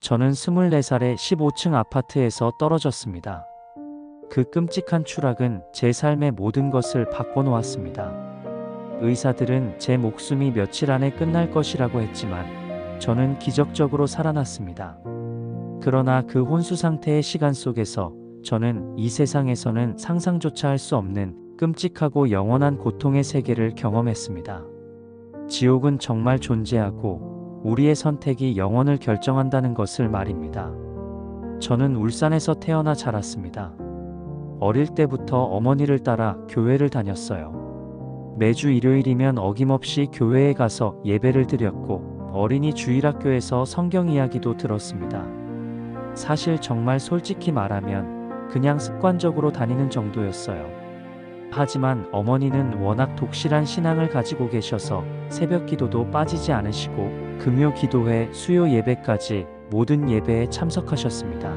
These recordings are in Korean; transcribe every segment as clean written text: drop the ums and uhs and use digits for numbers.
저는 24살에 15층 아파트에서 떨어졌습니다. 그 끔찍한 추락은 제 삶의 모든 것을 바꿔놓았습니다. 의사들은 제 목숨이 며칠 안에 끝날 것이라고 했지만 저는 기적적으로 살아났습니다. 그러나 그 혼수 상태의 시간 속에서 저는 이 세상에서는 상상조차 할 수 없는 끔찍하고 영원한 고통의 세계를 경험했습니다. 지옥은 정말 존재하고 우리의 선택이 영원을 결정한다는 것을 말입니다. 저는 울산에서 태어나 자랐습니다. 어릴 때부터 어머니를 따라 교회를 다녔어요. 매주 일요일이면 어김없이 교회에 가서 예배를 드렸고 어린이 주일학교에서 성경 이야기도 들었습니다. 사실 정말 솔직히 말하면 그냥 습관적으로 다니는 정도였어요. 하지만 어머니는 워낙 독실한 신앙을 가지고 계셔서 새벽 기도도 빠지지 않으시고 금요 기도회, 수요 예배까지 모든 예배에 참석하셨습니다.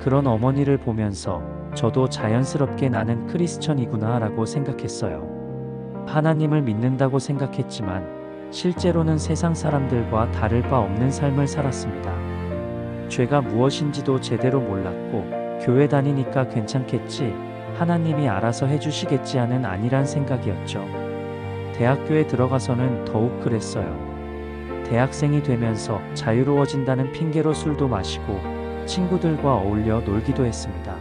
그런 어머니를 보면서 저도 자연스럽게 나는 크리스천이구나 라고 생각했어요. 하나님을 믿는다고 생각했지만 실제로는 세상 사람들과 다를 바 없는 삶을 살았습니다. 죄가 무엇인지도 제대로 몰랐고 교회 다니니까 괜찮겠지, 하나님이 알아서 해주시겠지 하는 안일한 생각이었죠. 대학교에 들어가서는 더욱 그랬어요. 대학생이 되면서 자유로워진다는 핑계로 술도 마시고 친구들과 어울려 놀기도 했습니다.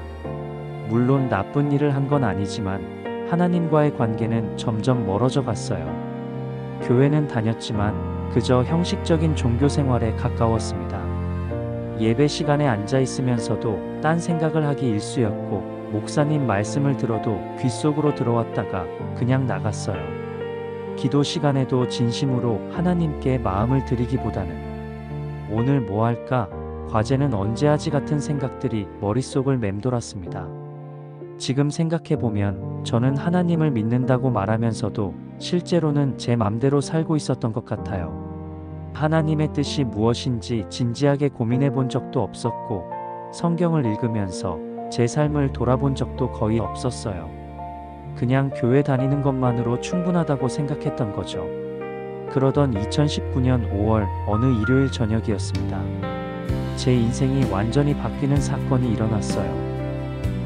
물론 나쁜 일을 한 건 아니지만 하나님과의 관계는 점점 멀어져 갔어요. 교회는 다녔지만 그저 형식적인 종교 생활에 가까웠습니다. 예배 시간에 앉아 있으면서도 딴 생각을 하기 일쑤였고 목사님 말씀을 들어도 귓속으로 들어왔다가 그냥 나갔어요. 기도 시간에도 진심으로 하나님께 마음을 드리기보다는 오늘 뭐 할까? 과제는 언제 하지? 같은 생각들이 머릿속을 맴돌았습니다. 지금 생각해보면 저는 하나님을 믿는다고 말하면서도 실제로는 제 맘대로 살고 있었던 것 같아요. 하나님의 뜻이 무엇인지 진지하게 고민해 본 적도 없었고 성경을 읽으면서 제 삶을 돌아본 적도 거의 없었어요. 그냥 교회 다니는 것만으로 충분하다고 생각했던 거죠. 그러던 2019년 5월 어느 일요일 저녁이었습니다. 제 인생이 완전히 바뀌는 사건이 일어났어요.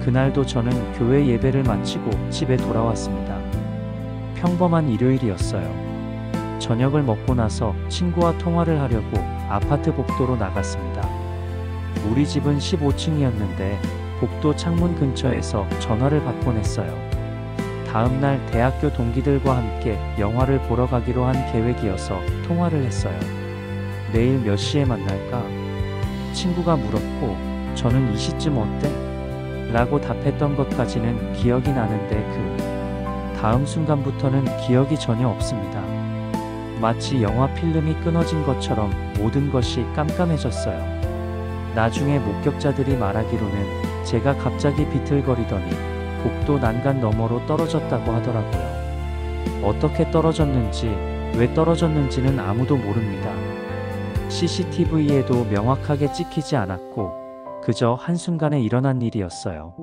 그날도 저는 교회 예배를 마치고 집에 돌아왔습니다. 평범한 일요일이었어요. 저녁을 먹고 나서 친구와 통화를 하려고 아파트 복도로 나갔습니다. 우리 집은 15층이었는데 복도 창문 근처에서 전화를 받곤 했어요. 다음날 대학교 동기들과 함께 영화를 보러 가기로 한 계획이어서 통화를 했어요. 내일 몇 시에 만날까? 친구가 물었고 저는 이 시쯤 어때? 라고 답했던 것까지는 기억이 나는데 그 다음 순간부터는 기억이 전혀 없습니다. 마치 영화 필름이 끊어진 것처럼 모든 것이 깜깜해졌어요. 나중에 목격자들이 말하기로는 제가 갑자기 비틀거리더니 복도 난간 너머로 떨어졌다고 하더라고요. 어떻게 떨어졌는지, 왜 떨어졌는지는 아무도 모릅니다. CCTV에도 명확하게 찍히지 않았고 그저 한순간에 일어난 일이었어요.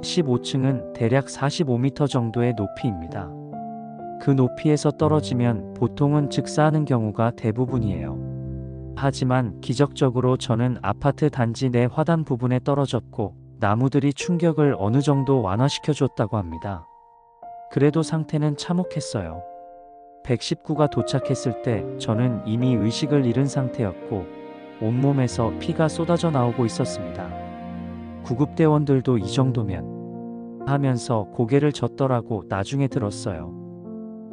15층은 대략 45m 정도의 높이입니다. 그 높이에서 떨어지면 보통은 즉사하는 경우가 대부분이에요. 하지만 기적적으로 저는 아파트 단지 내 화단 부분에 떨어졌고 나무들이 충격을 어느 정도 완화시켜줬다고 합니다. 그래도 상태는 참혹했어요. 119가 도착했을 때 저는 이미 의식을 잃은 상태였고 온몸에서 피가 쏟아져 나오고 있었습니다. 구급대원들도 이 정도면 하면서 고개를 젓더라고 나중에 들었어요.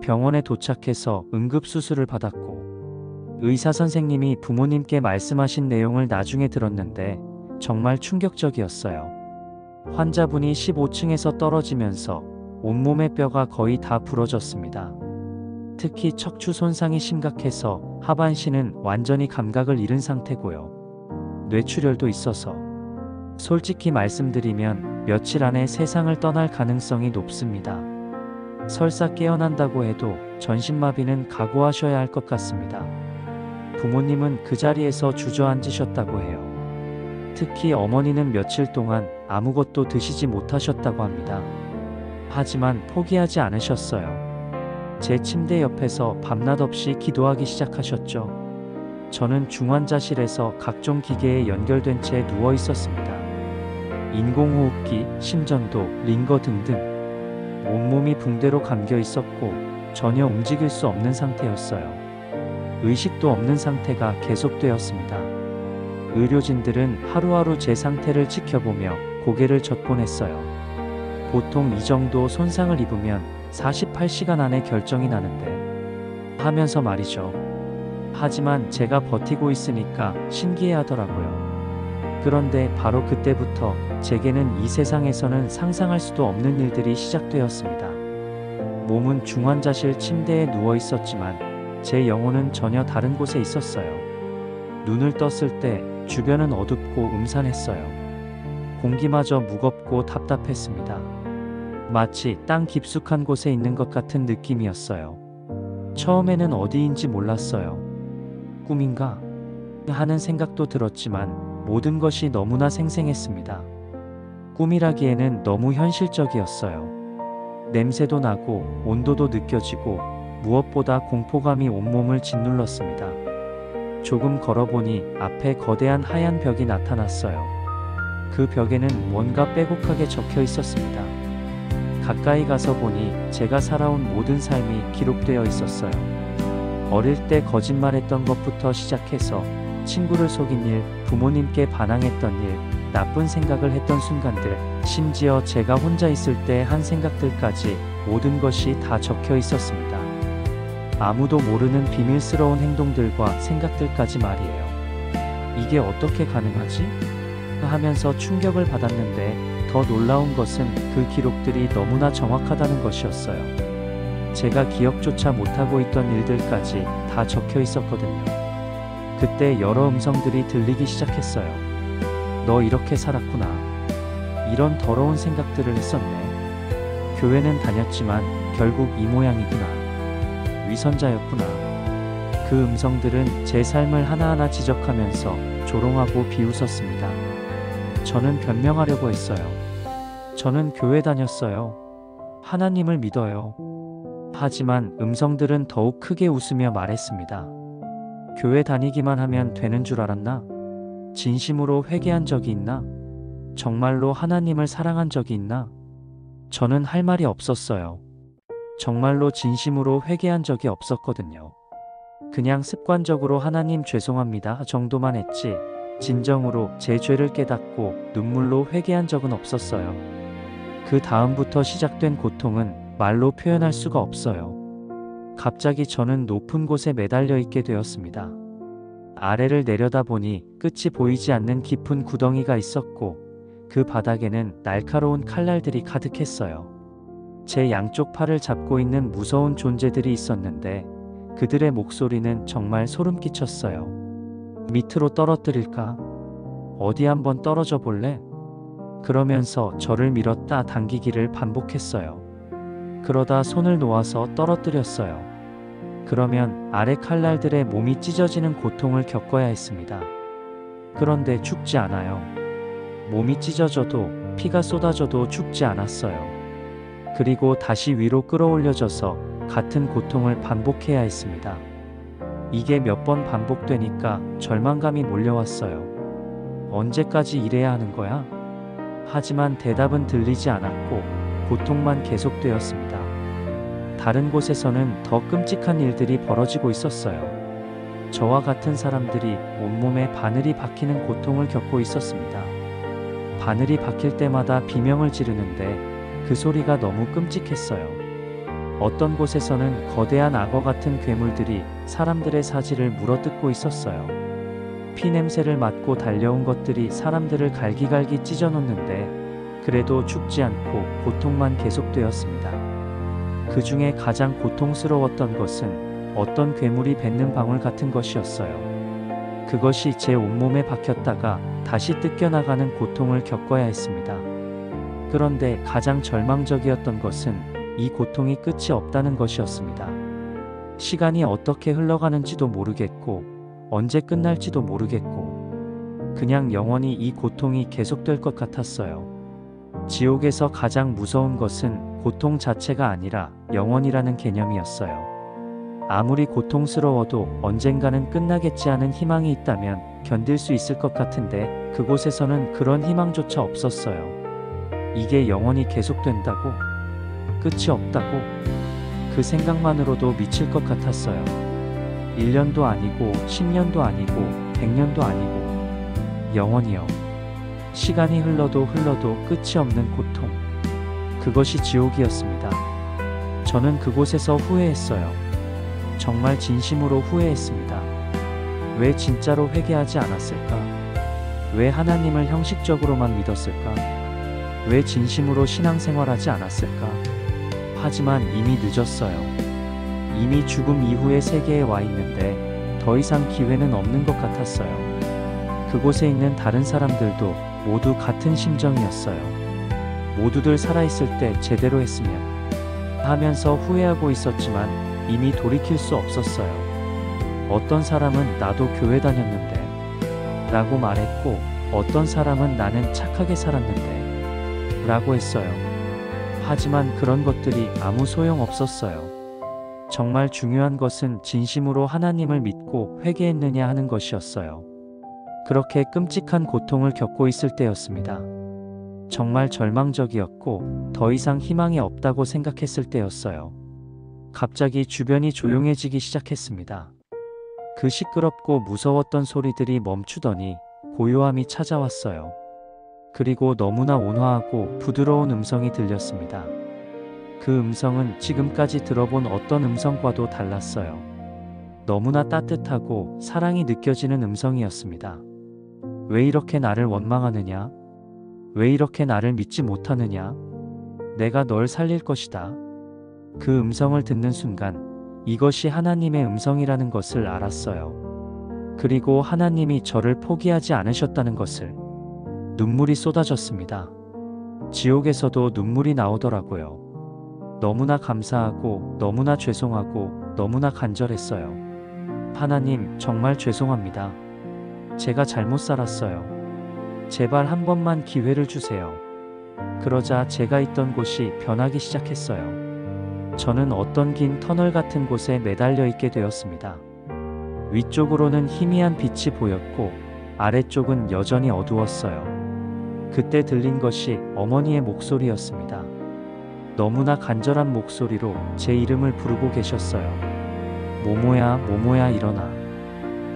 병원에 도착해서 응급수술을 받았고 의사 선생님이 부모님께 말씀하신 내용을 나중에 들었는데 정말 충격적이었어요. 환자분이 15층에서 떨어지면서 온몸의 뼈가 거의 다 부러졌습니다. 특히 척추 손상이 심각해서 하반신은 완전히 감각을 잃은 상태고요. 뇌출혈도 있어서 솔직히 말씀드리면 며칠 안에 세상을 떠날 가능성이 높습니다. 설사 깨어난다고 해도 전신마비는 각오하셔야 할 것 같습니다. 부모님은 그 자리에서 주저앉으셨다고 해요. 특히 어머니는 며칠 동안 아무것도 드시지 못하셨다고 합니다. 하지만 포기하지 않으셨어요. 제 침대 옆에서 밤낮 없이 기도하기 시작하셨죠. 저는 중환자실에서 각종 기계에 연결된 채 누워 있었습니다. 인공호흡기, 심전도, 링거 등등 온몸이 붕대로 감겨 있었고 전혀 움직일 수 없는 상태였어요. 의식도 없는 상태가 계속되었습니다. 의료진들은 하루하루 제 상태를 지켜보며 고개를 젓곤 했어요. 보통 이 정도 손상을 입으면 48시간 안에 결정이 나는데 하면서 말이죠. 하지만 제가 버티고 있으니까 신기해하더라고요. 그런데 바로 그때부터 제게는 이 세상에서는 상상할 수도 없는 일들이 시작되었습니다. 몸은 중환자실 침대에 누워 있었지만 제 영혼은 전혀 다른 곳에 있었어요. 눈을 떴을 때 주변은 어둡고 음산했어요. 공기마저 무겁고 답답했습니다. 마치 땅 깊숙한 곳에 있는 것 같은 느낌이었어요. 처음에는 어디인지 몰랐어요. 꿈인가? 하는 생각도 들었지만 모든 것이 너무나 생생했습니다. 꿈이라기에는 너무 현실적이었어요. 냄새도 나고 온도도 느껴지고 무엇보다 공포감이 온몸을 짓눌렀습니다. 조금 걸어보니 앞에 거대한 하얀 벽이 나타났어요. 그 벽에는 뭔가 빼곡하게 적혀 있었습니다. 가까이 가서 보니 제가 살아온 모든 삶이 기록되어 있었어요. 어릴 때 거짓말했던 것부터 시작해서 친구를 속인 일, 부모님께 반항했던 일, 나쁜 생각을 했던 순간들, 심지어 제가 혼자 있을 때 한 생각들까지 모든 것이 다 적혀 있었습니다. 아무도 모르는 비밀스러운 행동들과 생각들까지 말이에요. 이게 어떻게 가능하지? 하면서 충격을 받았는데 더 놀라운 것은 그 기록들이 너무나 정확하다는 것이었어요. 제가 기억조차 못하고 있던 일들까지 다 적혀 있었거든요. 그때 여러 음성들이 들리기 시작했어요. 너 이렇게 살았구나. 이런 더러운 생각들을 했었네. 교회는 다녔지만 결국 이 모양이구나. 위선자였구나. 그 음성들은 제 삶을 하나하나 지적하면서 조롱하고 비웃었습니다. 저는 변명하려고 했어요. 저는 교회 다녔어요. 하나님을 믿어요. 하지만 음성들은 더욱 크게 웃으며 말했습니다. 교회 다니기만 하면 되는 줄 알았나? 진심으로 회개한 적이 있나? 정말로 하나님을 사랑한 적이 있나? 저는 할 말이 없었어요. 정말로 진심으로 회개한 적이 없었거든요. 그냥 습관적으로 하나님 죄송합니다 정도만 했지 진정으로 제 죄를 깨닫고 눈물로 회개한 적은 없었어요. 그 다음부터 시작된 고통은 말로 표현할 수가 없어요. 갑자기 저는 높은 곳에 매달려 있게 되었습니다. 아래를 내려다보니 끝이 보이지 않는 깊은 구덩이가 있었고 그 바닥에는 날카로운 칼날들이 가득했어요. 제 양쪽 팔을 잡고 있는 무서운 존재들이 있었는데 그들의 목소리는 정말 소름 끼쳤어요. 밑으로 떨어뜨릴까? 어디 한번 떨어져 볼래? 그러면서 저를 밀었다 당기기를 반복했어요. 그러다 손을 놓아서 떨어뜨렸어요. 그러면 아래 칼날들의 몸이 찢어지는 고통을 겪어야 했습니다. 그런데 죽지 않아요. 몸이 찢어져도 피가 쏟아져도 죽지 않았어요. 그리고 다시 위로 끌어올려져서 같은 고통을 반복해야 했습니다. 이게 몇 번 반복되니까 절망감이 몰려왔어요. 언제까지 이래야 하는 거야? 하지만 대답은 들리지 않았고 고통만 계속되었습니다. 다른 곳에서는 더 끔찍한 일들이 벌어지고 있었어요. 저와 같은 사람들이 온몸에 바늘이 박히는 고통을 겪고 있었습니다. 바늘이 박힐 때마다 비명을 지르는데 그 소리가 너무 끔찍했어요. 어떤 곳에서는 거대한 악어 같은 괴물들이 사람들의 사지를 물어뜯고 있었어요. 피 냄새를 맡고 달려온 것들이 사람들을 갈기갈기 찢어놓는데 그래도 죽지 않고 고통만 계속되었습니다. 그 중에 가장 고통스러웠던 것은 어떤 괴물이 뱉는 방울 같은 것이었어요. 그것이 제 온몸에 박혔다가 다시 뜯겨나가는 고통을 겪어야 했습니다. 그런데 가장 절망적이었던 것은 이 고통이 끝이 없다는 것이었습니다. 시간이 어떻게 흘러가는지도 모르겠고 언제 끝날지도 모르겠고 그냥 영원히 이 고통이 계속될 것 같았어요. 지옥에서 가장 무서운 것은 고통 자체가 아니라 영원이라는 개념이었어요. 아무리 고통스러워도 언젠가는 끝나겠지 하는 희망이 있다면 견딜 수 있을 것 같은데 그곳에서는 그런 희망조차 없었어요. 이게 영원히 계속된다고? 끝이 없다고? 그 생각만으로도 미칠 것 같았어요. 1년도 아니고 10년도 아니고 100년도 아니고 영원히요. 시간이 흘러도 끝이 없는 고통. 그것이 지옥이었습니다. 저는 그곳에서 후회했어요. 정말 진심으로 후회했습니다. 왜 진짜로 회개하지 않았을까? 왜 하나님을 형식적으로만 믿었을까? 왜 진심으로 신앙생활하지 않았을까? 하지만 이미 늦었어요. 이미 죽음 이후의 세계에 와 있는데 더 이상 기회는 없는 것 같았어요. 그곳에 있는 다른 사람들도 모두 같은 심정이었어요. 모두들 살아있을 때 제대로 했으면 하면서 후회하고 있었지만 이미 돌이킬 수 없었어요. 어떤 사람은 나도 교회 다녔는데 라고 말했고, 어떤 사람은 나는 착하게 살았는데 라고 했어요. 하지만 그런 것들이 아무 소용 없었어요. 정말 중요한 것은 진심으로 하나님을 믿고 회개했느냐 하는 것이었어요. 그렇게 끔찍한 고통을 겪고 있을 때였습니다. 정말 절망적이었고 더 이상 희망이 없다고 생각했을 때였어요. 갑자기 주변이 조용해지기 시작했습니다. 그 시끄럽고 무서웠던 소리들이 멈추더니 고요함이 찾아왔어요. 그리고 너무나 온화하고 부드러운 음성이 들렸습니다. 그 음성은 지금까지 들어본 어떤 음성과도 달랐어요. 너무나 따뜻하고 사랑이 느껴지는 음성이었습니다. 왜 이렇게 나를 원망하느냐? 왜 이렇게 나를 믿지 못하느냐? 내가 널 살릴 것이다. 그 음성을 듣는 순간 이것이 하나님의 음성이라는 것을 알았어요. 그리고 하나님이 저를 포기하지 않으셨다는 것을. 눈물이 쏟아졌습니다. 지옥에서도 눈물이 나오더라고요. 너무나 감사하고 너무나 죄송하고 너무나 간절했어요. 하나님, 정말 죄송합니다. 제가 잘못 살았어요. 제발 한 번만 기회를 주세요. 그러자 제가 있던 곳이 변하기 시작했어요. 저는 어떤 긴 터널 같은 곳에 매달려 있게 되었습니다. 위쪽으로는 희미한 빛이 보였고 아래쪽은 여전히 어두웠어요. 그때 들린 것이 어머니의 목소리였습니다. 너무나 간절한 목소리로 제 이름을 부르고 계셨어요. 모모야, 모모야, 일어나.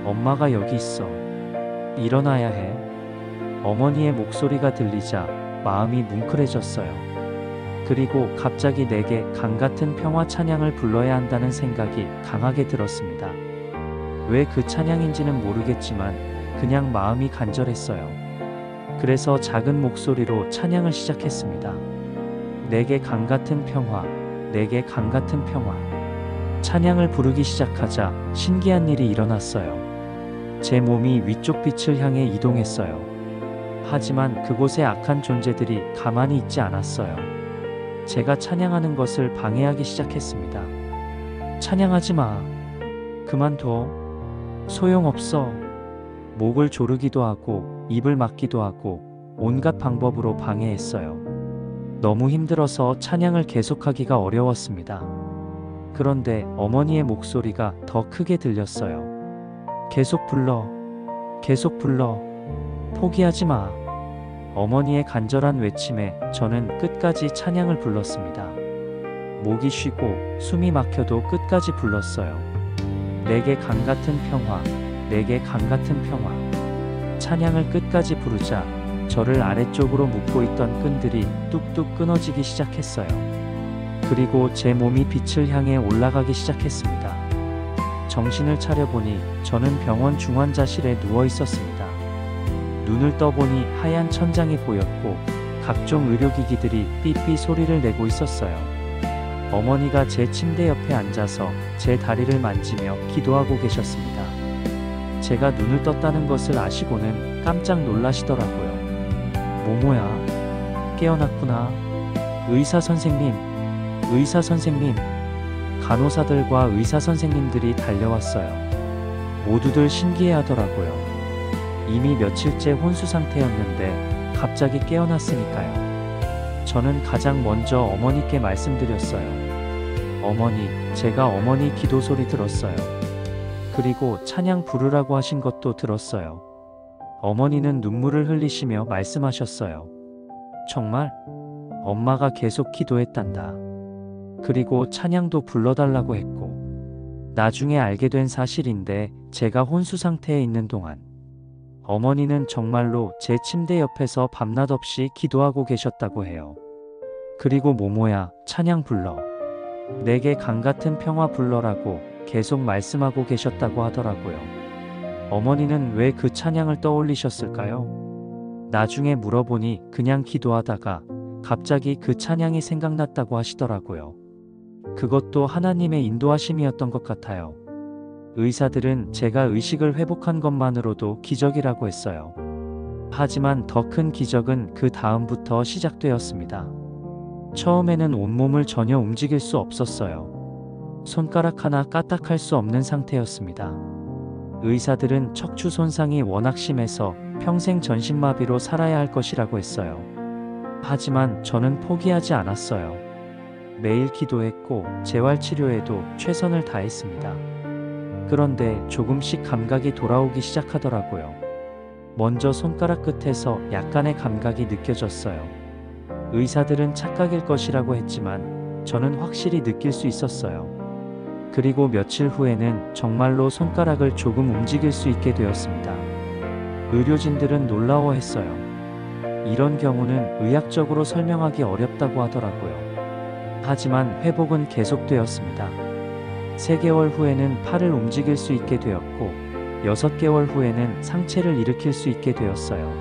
엄마가 여기 있어. 일어나야 해. 어머니의 목소리가 들리자 마음이 뭉클해졌어요. 그리고 갑자기 내게 강같은 평화 찬양을 불러야 한다는 생각이 강하게 들었습니다. 왜 그 찬양인지는 모르겠지만 그냥 마음이 간절했어요. 그래서 작은 목소리로 찬양을 시작했습니다. 내게 강같은 평화, 내게 강같은 평화. 찬양을 부르기 시작하자 신기한 일이 일어났어요. 제 몸이 위쪽 빛을 향해 이동했어요. 하지만 그곳에 악한 존재들이 가만히 있지 않았어요. 제가 찬양하는 것을 방해하기 시작했습니다. 찬양하지 마. 그만둬. 소용없어. 목을 조르기도 하고 입을 막기도 하고 온갖 방법으로 방해했어요. 너무 힘들어서 찬양을 계속하기가 어려웠습니다. 그런데 어머니의 목소리가 더 크게 들렸어요. 계속 불러. 계속 불러. 포기하지 마. 어머니의 간절한 외침에 저는 끝까지 찬양을 불렀습니다. 목이 쉬고 숨이 막혀도 끝까지 불렀어요. 내게 강같은 평화, 내게 강같은 평화. 찬양을 끝까지 부르자 저를 아래쪽으로 묶고 있던 끈들이 뚝뚝 끊어지기 시작했어요. 그리고 제 몸이 빛을 향해 올라가기 시작했습니다. 정신을 차려보니 저는 병원 중환자실에 누워 있었습니다. 눈을 떠보니 하얀 천장이 보였고 각종 의료기기들이 삐삐 소리를 내고 있었어요. 어머니가 제 침대 옆에 앉아서 제 다리를 만지며 기도하고 계셨습니다. 제가 눈을 떴다는 것을 아시고는 깜짝 놀라시더라고요. 모모야, 깨어났구나. 의사 선생님, 의사 선생님. 간호사들과 의사 선생님들이 달려왔어요. 모두들 신기해하더라고요. 이미 며칠째 혼수 상태였는데 갑자기 깨어났으니까요. 저는 가장 먼저 어머니께 말씀드렸어요. 어머니, 제가 어머니 기도 소리 들었어요. 그리고 찬양 부르라고 하신 것도 들었어요. 어머니는 눈물을 흘리시며 말씀하셨어요. 정말? 엄마가 계속 기도했단다. 그리고 찬양도 불러달라고 했고, 나중에 알게 된 사실인데 제가 혼수 상태에 있는 동안 어머니는 정말로 제 침대 옆에서 밤낮 없이 기도하고 계셨다고 해요. 그리고 모모야, 찬양 불러. 내게 강같은 평화 불러라고 계속 말씀하고 계셨다고 하더라고요. 어머니는 왜 그 찬양을 떠올리셨을까요? 나중에 물어보니 그냥 기도하다가 갑자기 그 찬양이 생각났다고 하시더라고요. 그것도 하나님의 인도하심이었던 것 같아요. 의사들은 제가 의식을 회복한 것만으로도 기적이라고 했어요. 하지만 더 큰 기적은 그 다음부터 시작되었습니다. 처음에는 온몸을 전혀 움직일 수 없었어요. 손가락 하나 까딱할 수 없는 상태였습니다. 의사들은 척추 손상이 워낙 심해서 평생 전신마비로 살아야 할 것이라고 했어요. 하지만 저는 포기하지 않았어요. 매일 기도했고 재활치료에도 최선을 다했습니다. 그런데 조금씩 감각이 돌아오기 시작하더라고요. 먼저 손가락 끝에서 약간의 감각이 느껴졌어요. 의사들은 착각일 것이라고 했지만 저는 확실히 느낄 수 있었어요. 그리고 며칠 후에는 정말로 손가락을 조금 움직일 수 있게 되었습니다. 의료진들은 놀라워했어요. 이런 경우는 의학적으로 설명하기 어렵다고 하더라고요. 하지만 회복은 계속되었습니다. 3개월 후에는 팔을 움직일 수 있게 되었고 6개월 후에는 상체를 일으킬 수 있게 되었어요.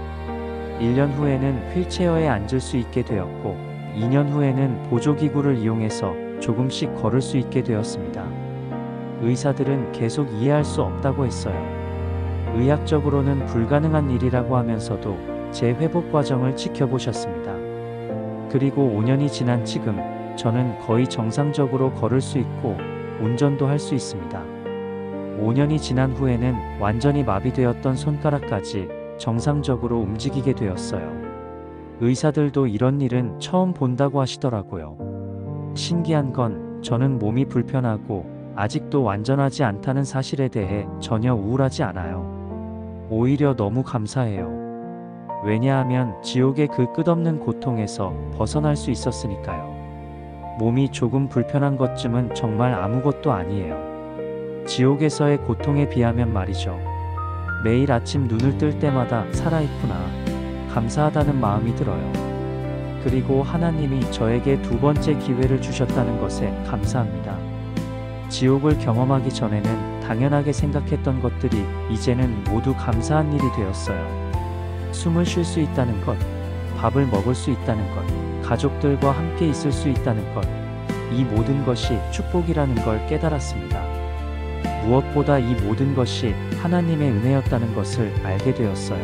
1년 후에는 휠체어에 앉을 수 있게 되었고 2년 후에는 보조기구를 이용해서 조금씩 걸을 수 있게 되었습니다. 의사들은 계속 이해할 수 없다고 했어요. 의학적으로는 불가능한 일이라고 하면서도 제 회복 과정을 지켜보셨습니다. 그리고 5년이 지난 지금 저는 거의 정상적으로 걸을 수 있고 운전도 할 수 있습니다. 5년이 지난 후에는 완전히 마비되었던 손가락까지 정상적으로 움직이게 되었어요. 의사들도 이런 일은 처음 본다고 하시더라고요. 신기한 건 저는 몸이 불편하고 아직도 완전하지 않다는 사실에 대해 전혀 우울하지 않아요. 오히려 너무 감사해요. 왜냐하면 지옥의 그 끝없는 고통에서 벗어날 수 있었으니까요. 몸이 조금 불편한 것쯤은 정말 아무것도 아니에요. 지옥에서의 고통에 비하면 말이죠. 매일 아침 눈을 뜰 때마다 살아있구나, 감사하다는 마음이 들어요. 그리고 하나님이 저에게 2번째 기회를 주셨다는 것에 감사합니다. 지옥을 경험하기 전에는 당연하게 생각했던 것들이 이제는 모두 감사한 일이 되었어요. 숨을 쉴 수 있다는 것, 밥을 먹을 수 있다는 것, 가족들과 함께 있을 수 있다는 것, 이 모든 것이 축복이라는 걸 깨달았습니다. 무엇보다 이 모든 것이 하나님의 은혜였다는 것을 알게 되었어요.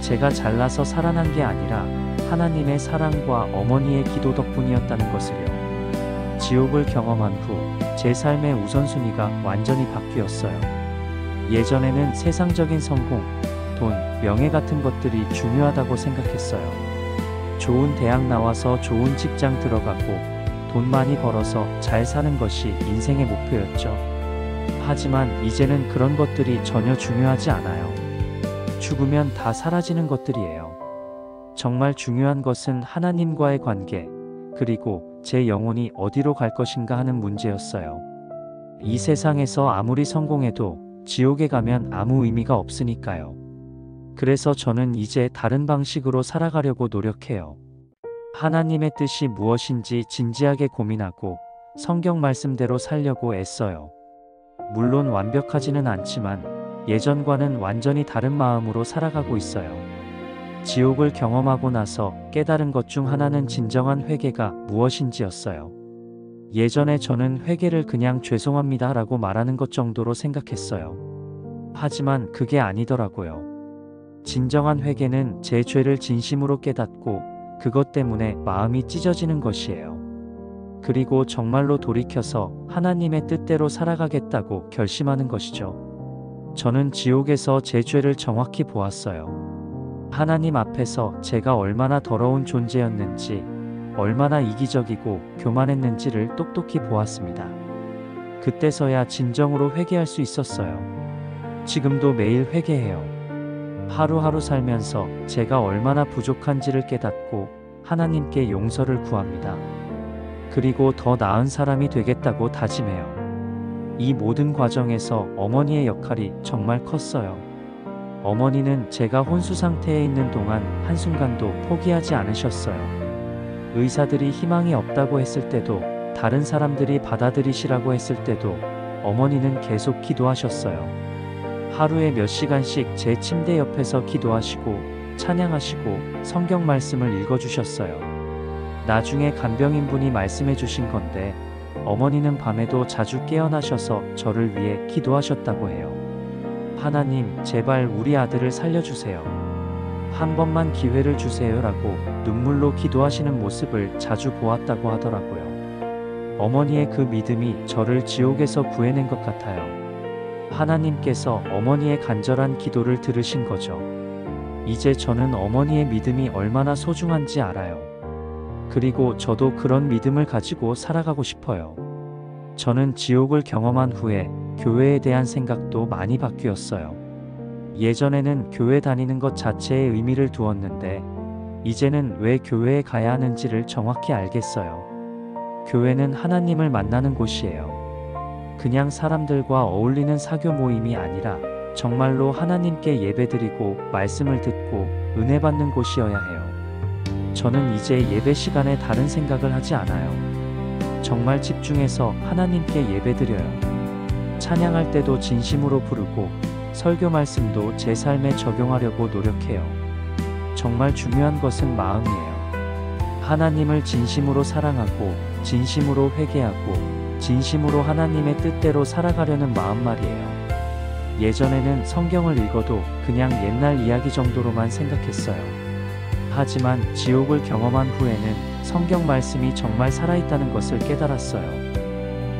제가 잘나서 살아난 게 아니라 하나님의 사랑과 어머니의 기도 덕분이었다는 것을요. 지옥을 경험한 후 제 삶의 우선순위가 완전히 바뀌었어요. 예전에는 세상적인 성공, 돈, 명예 같은 것들이 중요하다고 생각했어요. 좋은 대학 나와서 좋은 직장 들어가고 돈 많이 벌어서 잘 사는 것이 인생의 목표였죠. 하지만 이제는 그런 것들이 전혀 중요하지 않아요. 죽으면 다 사라지는 것들이에요. 정말 중요한 것은 하나님과의 관계, 그리고 제 영혼이 어디로 갈 것인가 하는 문제였어요. 이 세상에서 아무리 성공해도 지옥에 가면 아무 의미가 없으니까요. 그래서 저는 이제 다른 방식으로 살아가려고 노력해요. 하나님의 뜻이 무엇인지 진지하게 고민하고 성경 말씀대로 살려고 애써요. 물론 완벽하지는 않지만 예전과는 완전히 다른 마음으로 살아가고 있어요. 지옥을 경험하고 나서 깨달은 것 중 하나는 진정한 회개가 무엇인지였어요. 예전에 저는 회개를 그냥 죄송합니다 라고 말하는 것 정도로 생각했어요. 하지만 그게 아니더라고요. 진정한 회개는 제 죄를 진심으로 깨닫고 그것 때문에 마음이 찢어지는 것이에요. 그리고 정말로 돌이켜서 하나님의 뜻대로 살아가겠다고 결심하는 것이죠. 저는 지옥에서 제 죄를 정확히 보았어요. 하나님 앞에서 제가 얼마나 더러운 존재였는지, 얼마나 이기적이고 교만했는지를 똑똑히 보았습니다. 그때서야 진정으로 회개할 수 있었어요. 지금도 매일 회개해요. 하루하루 살면서 제가 얼마나 부족한지를 깨닫고 하나님께 용서를 구합니다. 그리고 더 나은 사람이 되겠다고 다짐해요. 이 모든 과정에서 어머니의 역할이 정말 컸어요. 어머니는 제가 혼수 상태에 있는 동안 한순간도 포기하지 않으셨어요. 의사들이 희망이 없다고 했을 때도, 다른 사람들이 받아들이시라고 했을 때도 어머니는 계속 기도하셨어요. 하루에 몇 시간씩 제 침대 옆에서 기도하시고 찬양하시고 성경 말씀을 읽어주셨어요. 나중에 간병인분이 말씀해 주신 건데, 어머니는 밤에도 자주 깨어나셔서 저를 위해 기도하셨다고 해요. 하나님, 제발 우리 아들을 살려주세요. 한 번만 기회를 주세요라고 눈물로 기도하시는 모습을 자주 보았다고 하더라고요. 어머니의 그 믿음이 저를 지옥에서 구해낸 것 같아요. 하나님께서 어머니의 간절한 기도를 들으신 거죠. 이제 저는 어머니의 믿음이 얼마나 소중한지 알아요. 그리고 저도 그런 믿음을 가지고 살아가고 싶어요. 저는 지옥을 경험한 후에 교회에 대한 생각도 많이 바뀌었어요. 예전에는 교회 다니는 것 자체에 의미를 두었는데, 이제는 왜 교회에 가야 하는지를 정확히 알겠어요. 교회는 하나님을 만나는 곳이에요. 그냥 사람들과 어울리는 사교 모임이 아니라 정말로 하나님께 예배드리고 말씀을 듣고 은혜 받는 곳이어야 해요. 저는 이제 예배 시간에 다른 생각을 하지 않아요. 정말 집중해서 하나님께 예배드려요. 찬양할 때도 진심으로 부르고 설교 말씀도 제 삶에 적용하려고 노력해요. 정말 중요한 것은 마음이에요. 하나님을 진심으로 사랑하고 진심으로 회개하고 진심으로 하나님의 뜻대로 살아가려는 마음 말이에요. 예전에는 성경을 읽어도 그냥 옛날 이야기 정도로만 생각했어요. 하지만 지옥을 경험한 후에는 성경 말씀이 정말 살아있다는 것을 깨달았어요.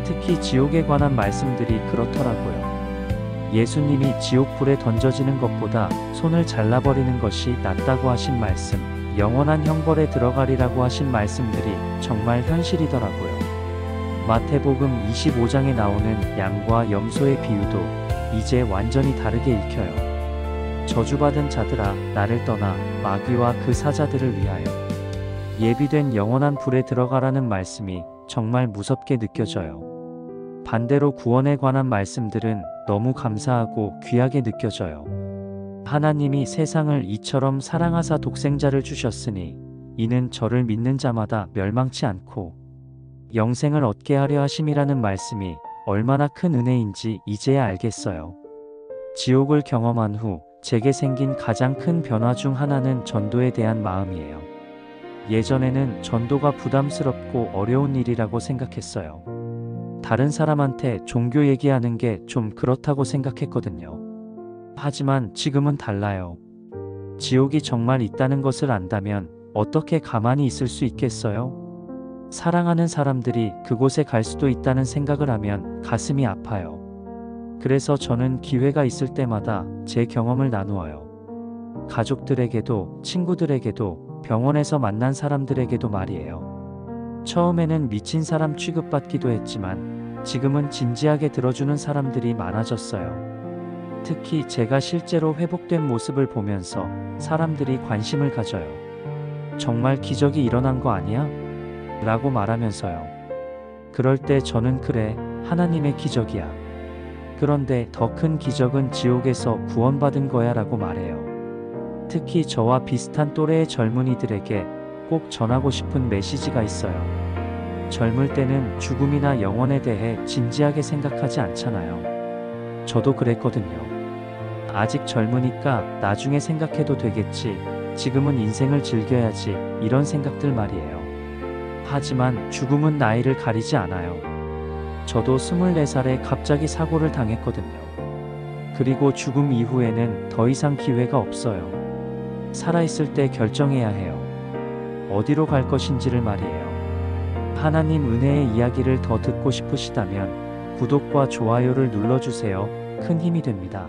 특히 지옥에 관한 말씀들이 그렇더라고요. 예수님이 지옥불에 던져지는 것보다 손을 잘라버리는 것이 낫다고 하신 말씀, 영원한 형벌에 들어가리라고 하신 말씀들이 정말 현실이더라고요. 마태복음 25장에 나오는 양과 염소의 비유도 이제 완전히 다르게 읽혀요. 저주받은 자들아, 나를 떠나 마귀와 그 사자들을 위하여 예비된 영원한 불에 들어가라는 말씀이 정말 무섭게 느껴져요. 반대로 구원에 관한 말씀들은 너무 감사하고 귀하게 느껴져요. 하나님이 세상을 이처럼 사랑하사 독생자를 주셨으니 이는 저를 믿는 자마다 멸망치 않고 영생을 얻게 하려 하심이라는 말씀이 얼마나 큰 은혜인지 이제야 알겠어요. 지옥을 경험한 후 제게 생긴 가장 큰 변화 중 하나는 전도에 대한 마음이에요. 예전에는 전도가 부담스럽고 어려운 일이라고 생각했어요. 다른 사람한테 종교 얘기하는 게 좀 그렇다고 생각했거든요. 하지만 지금은 달라요. 지옥이 정말 있다는 것을 안다면 어떻게 가만히 있을 수 있겠어요? 사랑하는 사람들이 그곳에 갈 수도 있다는 생각을 하면 가슴이 아파요. 그래서 저는 기회가 있을 때마다 제 경험을 나누어요. 가족들에게도, 친구들에게도, 병원에서 만난 사람들에게도 말이에요. 처음에는 미친 사람 취급받기도 했지만 지금은 진지하게 들어주는 사람들이 많아졌어요. 특히 제가 실제로 회복된 모습을 보면서 사람들이 관심을 가져요. 정말 기적이 일어난 거 아니야? 라고 말하면서요. 그럴 때 저는 그래, 하나님의 기적이야. 그런데 더 큰 기적은 지옥에서 구원받은 거야 라고 말해요. 특히 저와 비슷한 또래의 젊은이들에게 꼭 전하고 싶은 메시지가 있어요. 젊을 때는 죽음이나 영혼에 대해 진지하게 생각하지 않잖아요. 저도 그랬거든요. 아직 젊으니까 나중에 생각해도 되겠지, 지금은 인생을 즐겨야지, 이런 생각들 말이에요. 하지만 죽음은 나이를 가리지 않아요. 저도 24살에 갑자기 사고를 당했거든요. 그리고 죽음 이후에는 더 이상 기회가 없어요. 살아있을 때 결정해야 해요. 어디로 갈 것인지를 말이에요. 하나님 은혜의 이야기를 더 듣고 싶으시다면 구독과 좋아요를 눌러주세요. 큰 힘이 됩니다.